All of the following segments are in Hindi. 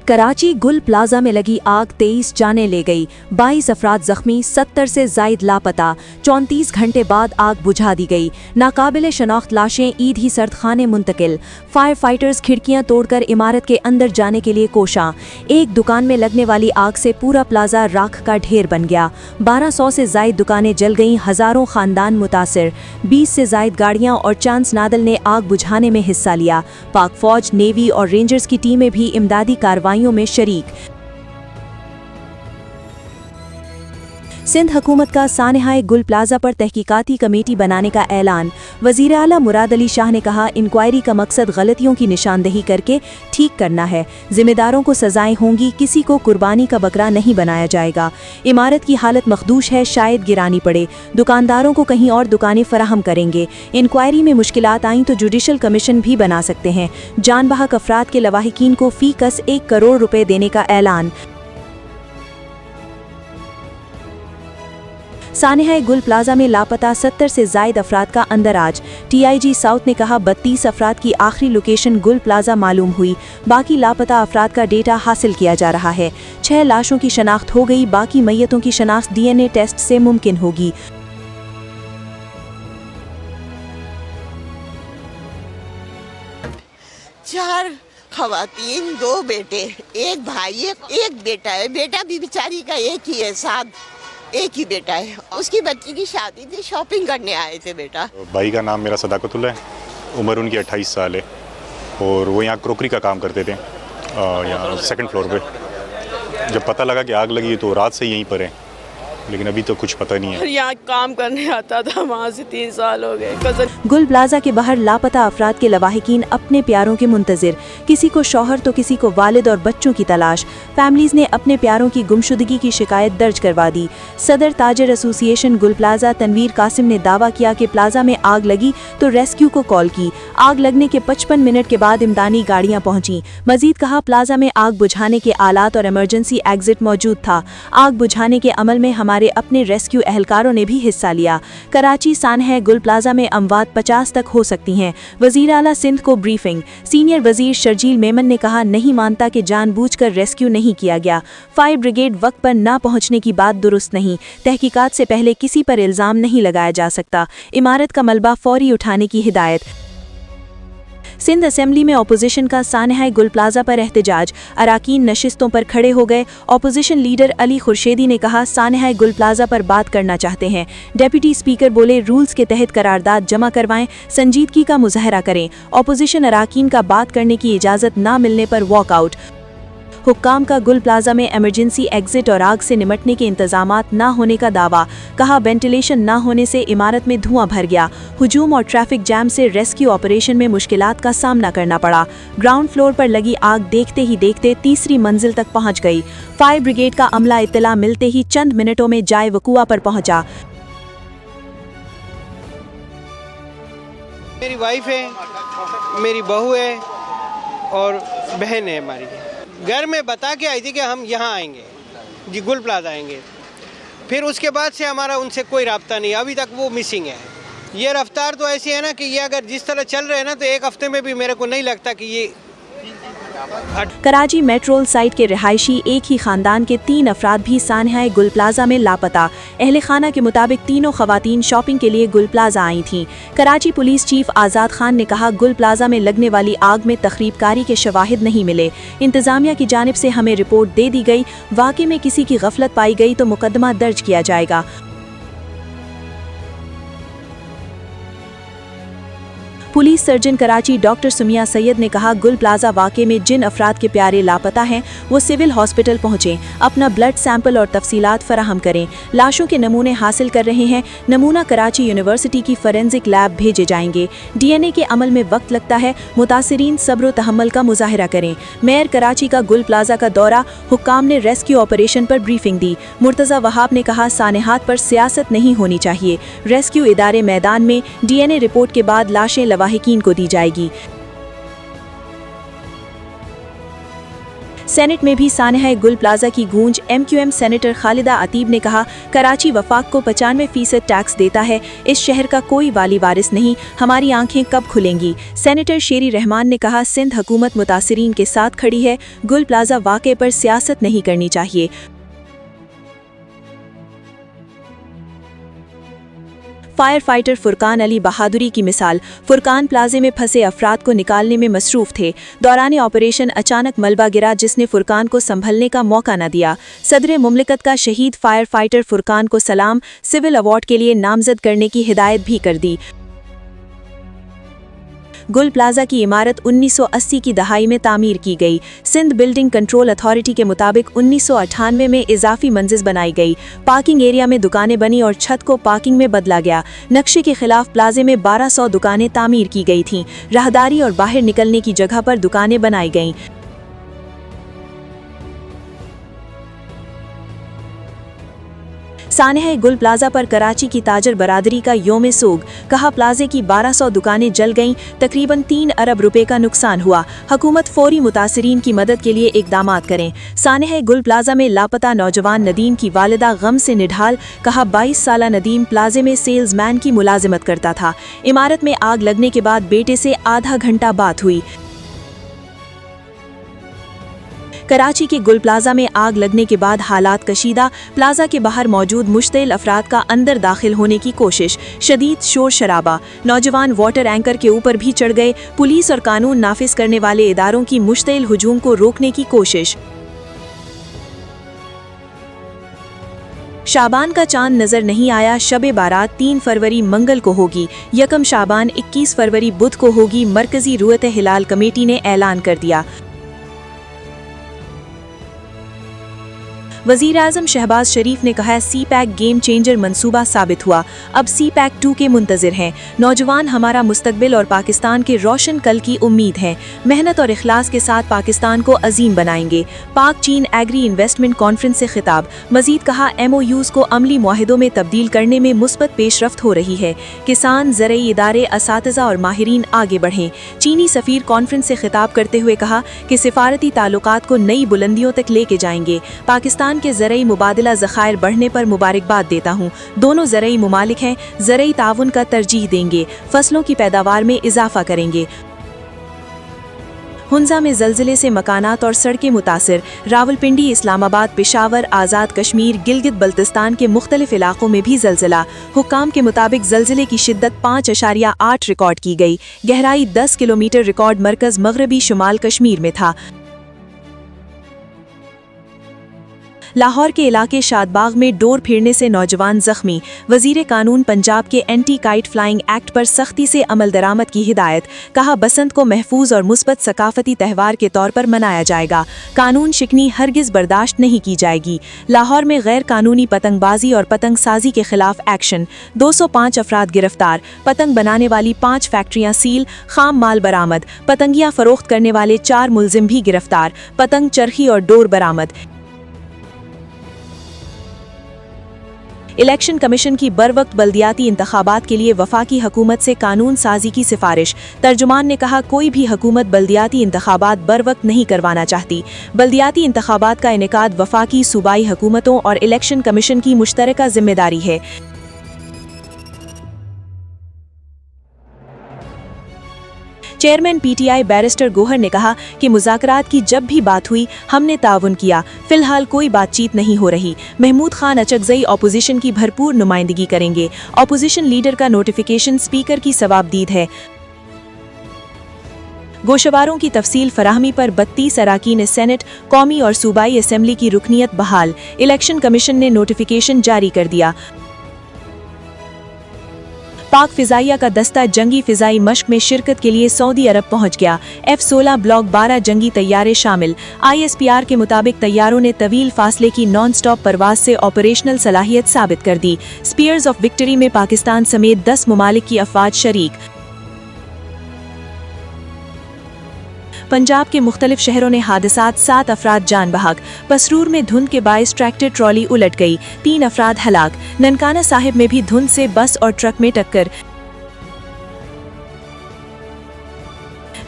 कराची गुल प्लाजा में लगी आग 23 जाने ले गई, 22 अफराद जख्मी, 70 से जायद लापता। 34 घंटे बाद आग बुझा दी गई। नाकाबिले शनाख्त लाशें ईद ही सर्दखाने मुंतकिल। फायर फाइटर्स खिड़कियां तोड़कर इमारत के अंदर जाने के लिए कोशां। एक दुकान में लगने वाली आग से पूरा प्लाजा राख का ढेर बन गया। 1200 से जायद दुकानें जल गईं, हजारों खानदान मुतासिर। 20 से जायद गाड़ियां और चांस नादल ने आग बुझाने में हिस्सा लिया। पाक फौज, नेवी और रेंजर्स की टीमें भी इमदादी कार्रवाइयों में शरीक। सिंध हुकूमत का सानहाए गुल प्लाजा पर तहकीकाती कमेटी बनाने का ऐलान। वजीर आला मुराद अली शाह ने कहा, इंक्वायरी का मकसद गलतियों की निशानदेही करके ठीक करना है। जिम्मेदारों को सजाएं होंगी, किसी को कुर्बानी का बकरा नहीं बनाया जाएगा। इमारत की हालत मखदूश है, शायद गिरानी पड़े। दुकानदारों को कहीं और दुकानें फराहम करेंगे। इंक्वायरी में मुश्किलात आईं तो जुडिशल कमीशन भी बना सकते हैं। जान बहक अफराद के लवाहिकीन को फी कस 1 करोड़ रुपए देने का ऐलान। सानहाए गुल प्लाजा में लापता 70 से जायद अफराद का अंदराज। TIG साउथ ने कहा, 32 अफराद की आखिरी लोकेशन गुल प्लाजा मालूम हुई। बाकी लापता अफराद का डेटा हासिल किया जा रहा है। 6 लाशों की शनाख्त हो गई, बाकी मैयतों की शनाख्त DNA टेस्ट से मुमकिन होगी। चार खवातीन, 2 बेटे, एक भाई, एक बेटा है। बेटा भी बेचारी का एक ही है, साथ एक ही बेटा है। उसकी बच्ची की शादी थी, शॉपिंग करने आए थे बेटा। भाई का नाम मेरा सदाकतुल्लाह है, उम्र उनकी 28 साल है और वो यहाँ क्रोकरी का काम करते थे यहाँ 2nd फ्लोर पे। जब पता लगा कि आग लगी तो रात से यहीं पर है, लेकिन अभी तो कुछ पता नहीं है। यहाँ काम करने आता था, वहाँ से 3 साल हो गए। गुल प्लाजा के बाहर लापता अफराद के लवाहिकीन अपने प्यारों के मुंतजिर। किसी को शौहर तो किसी को वालिद और बच्चों की तलाश। फैमिलीज ने अपने प्यारों की गुमशुदगी की शिकायत दर्ज करवा दी। सदर ताजर एसोसिएशन गुल प्लाजा तनवीर कासिम ने दावा किया कि प्लाजा में आग लगी तो रेस्क्यू को कॉल की। आग लगने के 55 मिनट के बाद इमदानी गाड़ियां पहुंची। मजीद कहा, प्लाजा में आग बुझाने के आलात और इमरजेंसी एग्जिट मौजूद था। आग बुझाने के अमल में हमारे अपने रेस्क्यू एहलकारों ने भी हिस्सा लिया। कराची सानहाए गुल प्लाजा में अमवात 50 तक हो सकती हैं। वजीर आला सिंध को ब्रीफिंग। सीनियर वजीर शर्जील मेमन ने कहा, नहीं मानता कि जानबूझकर रेस्क्यू नहीं किया गया। फायर ब्रिगेड वक्त पर न पहुंचने की बात दुरुस्त नहीं। तहकीकात से पहले किसी पर इल्जाम नहीं लगाया जा सकता। इमारत का मलबा फौरी उठाने की हिदायत। सिंध असेंबली में अपोजिशन का सानहाए गुल प्लाजा पर एहतजाज। अराकीन नशिस्तों पर खड़े हो गए। अपोजिशन लीडर अली खुर्शेदी ने कहा, सानहाए गुल प्लाजा पर बात करना चाहते हैं। डेप्यूटी स्पीकर बोले, रूल्स के तहत करारदाद जमा करवाएं, संजीदगी का मुजाहरा करें। अपोजिशन अराकीन का बात करने की इजाज़त न मिलने पर वॉकआउट। हुक्काम का गुल प्लाजा में इमरजेंसी एग्जिट और आग से निमटने के इंतजामात न होने का दावा। कहा, वेंटिलेशन न होने से इमारत में धुआं भर गया। हुजूम और ट्रैफिक जैम से रेस्क्यू ऑपरेशन में मुश्किलात का सामना करना पड़ा। ग्राउंड फ्लोर पर लगी आग देखते ही देखते 3री मंजिल तक पहुंच गई। फायर ब्रिगेड का अमला इत्तला मिलते ही चंद मिनटों में जाए वकुआ पर पहुंचा। मेरी वाइफ है, मेरी बहू है और बहन है हमारी। घर में बता के आई थी कि हम यहाँ आएंगे जी, गुल प्लाजा आएंगे। फिर उसके बाद से हमारा उनसे कोई राब्ता नहीं, अभी तक वो मिसिंग है। ये रफ्तार तो ऐसी है ना कि ये अगर जिस तरह चल रहे हैं ना तो 1 हफ्ते में भी मेरे को नहीं लगता कि ये। कराची मेट्रोल साइट के रिहायशी एक ही खानदान के 3 अफराद भी सानहाए गुल प्लाजा में लापता। अहले खाना के मुताबिक तीनों खवातीन शॉपिंग के लिए गुल प्लाजा आई थीं। कराची पुलिस चीफ आज़ाद खान ने कहा, गुल प्लाजा में लगने वाली आग में तखरीबकारी के शवाहिद नहीं मिले। इंतजामिया की जानिब से हमें रिपोर्ट दे दी गई। वाक़े में किसी की गफलत पाई गई तो मुकदमा दर्ज किया जाएगा। Police surgeon Karachi doctor Sumiya Syed ने कहा, गुल प्लाजा वाक़े में जिन अफराद के प्यारे लापता हैं वो सिविल हॉस्पिटल पहुँचें, अपना ब्लड सैंपल और तफसीलात फराहम करें। लाशों के नमूने हासिल कर रहे हैं। नमूना कराची यूनिवर्सिटी की फॉरेंसिक लैब भेजे जाएंगे। DNA के अमल में वक्त लगता है। मुतासिरीन सब्र तहम्मुल का मुजाहरा करें। मेयर कराची का गुल प्लाजा का दौरा। हुक्काम ने रेस्क्यू ऑपरेशन पर ब्रीफिंग दी। मुर्तज़ा वहाब ने कहा, सानेहात पर सियासत नहीं होनी चाहिए। रेस्क्यू इदारे मैदान में। DNA रिपोर्ट के बाद लाशें लवाहिकीन को दी जाएगी। सेनेट में भी सानहा गुल प्लाजा की गूंज। MQM सेनेटर खालिदा अतीब ने कहा, कराची वफाक को 95% टैक्स देता है, इस शहर का कोई वाली वारिस नहीं, हमारी आंखें कब खुलेंगी। सेनेटर शेरी रहमान ने कहा, सिंध हुकूमत मुतासिरीन के साथ खड़ी है, गुल प्लाजा वाक़े पर सियासत नहीं करनी चाहिए। फायर फाइटर फुरकान अली बहादुरी की मिसाल। फुरकान प्लाजे में फंसे अफराद को निकालने में मसरूफ थे। दौरान ऑपरेशन अचानक मलबा गिरा जिसने फुरकान को संभलने का मौका न दिया। सदर मुमलिकत का शहीद फायर फाइटर फुरकान को सलाम, सिविल अवार्ड के लिए नामजद करने की हिदायत भी कर दी। गुल प्लाजा की इमारत 1980 की दहाई में तामीर की गई। सिंध बिल्डिंग कंट्रोल अथॉरिटी के मुताबिक 1998 में इजाफी मंजिल बनाई गई। पार्किंग एरिया में दुकानें बनी और छत को पार्किंग में बदला गया। नक्शे के खिलाफ प्लाजे में 1200 दुकानें तामीर की गई थीं। राहदारी और बाहर निकलने की जगह पर दुकानें बनाई गईं। सानहा गुल प्लाजा पर कराची की ताजर बरादरी का योम सोग। कहा, प्लाजे की 1200 दुकानें जल गईं, तकरीबन 3 अरब रुपए का नुकसान हुआ। हुकूमत फौरी मुतासिरीन की मदद के लिए इकदामात करें। सानहा गुल प्लाजा में लापता नौजवान नदीम की वालिदा गम से निढाल। कहा, 22 साला नदीम प्लाजे में सेल्समैन की मुलाजिमत करता था। इमारत में आग लगने के बाद बेटे से आधा घंटा बात हुई। कराची के गुल प्लाजा में आग लगने के बाद हालात कशीदा। प्लाजा के बाहर मौजूद मुश्तिल अफराद का अंदर दाखिल होने की कोशिश। शदीद शोर शराबा। नौजवान वाटर एंकर के ऊपर भी चढ़ गए। पुलिस और कानून नाफिज करने वाले इदारों की मुश्तिल हुजूम को रोकने की कोशिश। शाबान का चांद नजर नहीं आया। शबे बारात 3 फरवरी मंगल को होगी। 1 शाबान 21 फरवरी बुध को होगी। मरकजी रुयत हिलाल कमेटी ने ऐलान कर दिया। वज़ीर-ए-आज़म शहबाज शरीफ ने कहा, CPAC गेम चेंजर मंसूबा साबित हुआ, अब CPAC 2 के मुंतज़िर हैं। नौजवान हमारा मुस्तकबिल और पाकिस्तान के रोशन कल की उम्मीद हैं। मेहनत और इखलास के साथ पाकिस्तान को अजीम बनाएंगे। पाक चीन एग्री इन्वेस्टमेंट कॉन्फ्रेंस से खिताब। मजीद कहा, MOUs को अमली मुआहिदों में तब्दील करने में मुस्बत पेशरफ्त हो रही है। किसान, ज़रई इदारे, असातिज़ा और माहिरीन आगे बढ़ें। चीनी सफ़ीर कॉन्फ्रेंस से खिताब करते हुए कहा कि सिफारती ताल्लुकात को नई बुलंदियों तक लेके जाएंगे। पाकिस्तान के ज़रई मुबादला ज़खायर बढ़ने पर मुबारकबाद देता हूँ। दोनों ज़रई मुमालिक हैं, ज़रई ताउन का तरजीह देंगे, फसलों की पैदावार में इजाफा करेंगे। हुंजा में ज़लज़ले से मकानात और सड़कें मुतासिर। रावलपिंडी, इस्लामाबाद, पेशावर, आज़ाद कश्मीर, गिलगित बल्तिस्तान के मुख्तलिफ इलाकों में भी ज़लज़ला। हुक्काम के मुताबिक ज़लज़ले की शिद्दत 5.8 रिकॉर्ड की गई। गहराई 10 किलोमीटर रिकॉर्ड मरकज़ मगरबी शुमाल कश्मीर में था। लाहौर के इलाके शादबाग में डोर फिरने से नौजवान जख्मी। वजीर कानून पंजाब के एंटी काइट फ्लाइंग एक्ट पर सख्ती से अमल दरामद की हिदायत। कहा, बसंत को महफूज और मुस्बत सकाफती त्यौहार के तौर पर मनाया जाएगा। कानून शिकनी हरगिज बर्दाश्त नहीं की जाएगी। लाहौर में गैर कानूनी पतंगबाजी और पतंग साजी के खिलाफ एक्शन। 205 अफराद गिरफ्तार। पतंग बनाने वाली 5 फैक्ट्रियां सील। खाम माल बरामद। पतंगियां फरोख्त करने वाले 4 मुलजिम भी गिरफ्तार। पतंग, चरखी और डोर बरामद। इलेक्शन कमीशन की बरवक्त बल्दियाती इंतखाबात के लिए वफाकी हुकूमत से कानून साजी की सिफारिश। तर्जुमान ने कहा, कोई भी हुकूमत बल्दियाती इंतखाबात बरवक्त नहीं करवाना चाहती। बल्दियाती इंतखाबात का इनेकाद वफाकी, सूबाई हुकूमतों और इलेक्शन कमीशन की मुश्तरका जिम्मेदारी है। चेयरमैन PTI बैरिस्टर गोहर ने कहा कि मुज़ाकरात की जब भी बात हुई हमने ताउन किया। फिलहाल कोई बातचीत नहीं हो रही। महमूद खान अचकज़ई ऑपोजिशन की भरपूर नुमाइंदगी करेंगे। ऑपोजिशन लीडर का नोटिफिकेशन स्पीकर की सवाबदीद है। गोशवारों की तफसील फराहमी पर 32 अराकीन सेनेट, कौमी और सूबाई असेंबली की रुकनियत बहाल। इलेक्शन कमीशन ने नोटिफिकेशन जारी कर दिया। पाक फिजाइया का दस्ता जंगी फिजाई मश्क में शिरकत के लिए सऊदी अरब पहुंच गया। F-16 ब्लॉक 12 जंगी तैयारे शामिल। ISPR के मुताबिक तैयारों ने तवील फासले की नॉन स्टॉप परवाज से ऑपरेशनल सलाहियत साबित कर दी। स्पीयर्स ऑफ विक्ट्री में पाकिस्तान समेत 10 मुमालिक की अफवाज शरीक। पंजाब के मुख्तलिफ शहरों ने हादसात, 7 अफराद जान बहक। पसरूर में धुंध के बायस ट्रैक्टर ट्रॉली उलट गई, 3 अफराद हलाक। ननकाना साहिब में भी धुंध से बस और ट्रक में टक्कर।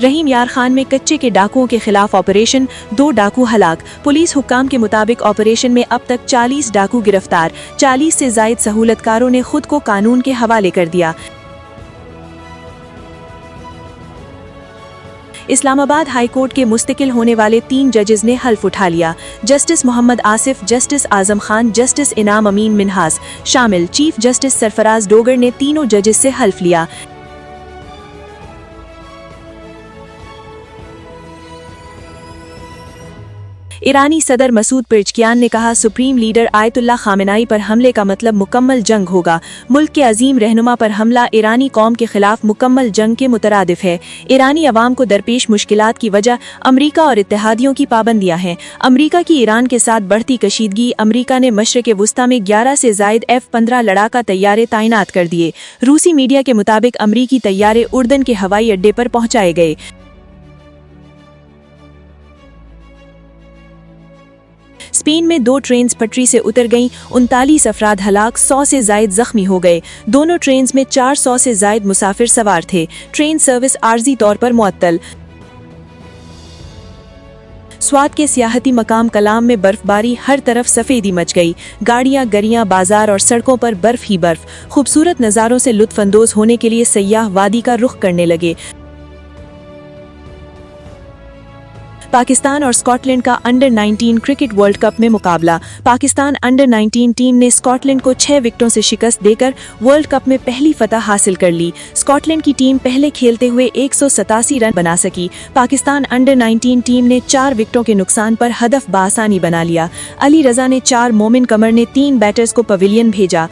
रहीम यार खान में कच्चे के डाकुओं के खिलाफ ऑपरेशन, 2 डाकू हलाक। पुलिस हुक्काम के मुताबिक ऑपरेशन में अब तक 40 डाकू गिरफ्तार। 40 से जायद सहूलतकारों ने खुद को कानून के हवाले कर दिया। इस्लामाबाद हाई कोर्ट के मुस्तकिल होने वाले 3 जजेस ने हल्फ उठा लिया। Justice Mohammad Asif, justice Azam Khan, justice इनाम अमीन मिन्हास शामिल। चीफ जस्टिस सरफराज डोगर ने तीनों जजेस से हल्फ लिया। ईरानी सदर मसूद पेजकियान ने कहा, सुप्रीम लीडर आयतुल्लाह खामेनाई पर हमले का मतलब मुकम्मल जंग होगा। मुल्क के अजीम रहनुमा पर हमला ईरानी कौम के खिलाफ मुकम्मल जंग के मुतरादिफ है। ईरानी अवाम को दरपेश मुश्किलात की वजह अमरीका और इत्तेहादियों की पाबंदियां हैं। अमरीका की ईरान के साथ बढ़ती कशीदगी। अमरीका ने मशरिक़ वुस्ता में 11 से जायद F-15 लड़ाका तैयारे तैनात कर दिए। रूसी मीडिया के मुताबिक अमरीकी तैयारे उर्दन के हवाई अड्डे पर पहुंचाए गए। स्पेन में 2 ट्रेन्स पटरी से उतर गईं, 39 अफराद हलाक, 100 से जायद जख्मी हो गए। दोनों ट्रेन्स में 400 से जायद मुसाफिर सवार थे। ट्रेन सर्विस आर्जी तौर पर मुअत्तल। स्वात के सियाहती मकाम कलाम में बर्फबारी, हर तरफ सफेदी मच गई। गाड़ियां, गरियां, बाजार और सड़कों पर बर्फ ही बर्फ। खूबसूरत नज़ारों से लुत्फानंदोज होने के लिए सयाह वादी का रुख करने लगे। पाकिस्तान और स्कॉटलैंड का अंडर 19 क्रिकेट वर्ल्ड कप में मुकाबला। पाकिस्तान अंडर 19 टीम ने स्कॉटलैंड को 6 विकेटों से शिकस्त देकर वर्ल्ड कप में पहली फतह हासिल कर ली। स्कॉटलैंड की टीम पहले खेलते हुए 187 रन बना सकी। पाकिस्तान अंडर 19 टीम ने 4 विकेटों के नुकसान पर हदफ बासानी बना लिया। अली रजा ने 4, मोमिन कमर ने 3 बैटर्स को पवेलियन भेजा।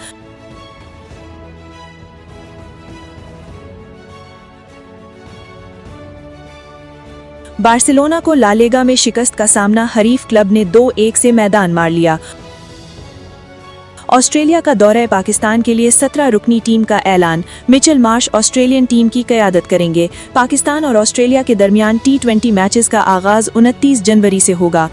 बार्सिलोना को ला लीगा में शिकस्त का सामना, हरीफ क्लब ने 2-1 से मैदान मार लिया। ऑस्ट्रेलिया का दौरा पाकिस्तान के लिए 17 रुकनी टीम का ऐलान। मिचेल मार्श ऑस्ट्रेलियन टीम की क़यादत करेंगे। पाकिस्तान और ऑस्ट्रेलिया के दरमियान T20 मैचेस का आगाज 29 जनवरी से होगा।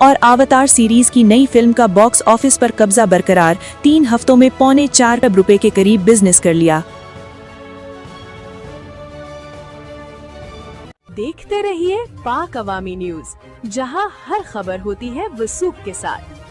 और अवतार सीरीज की नई फिल्म का बॉक्स ऑफिस पर कब्जा बरकरार। 3 हफ्तों में $4.25 अरब के करीब बिजनेस कर लिया। देखते रहिए पाक अवामी न्यूज़, जहां हर खबर होती है वसूख के साथ।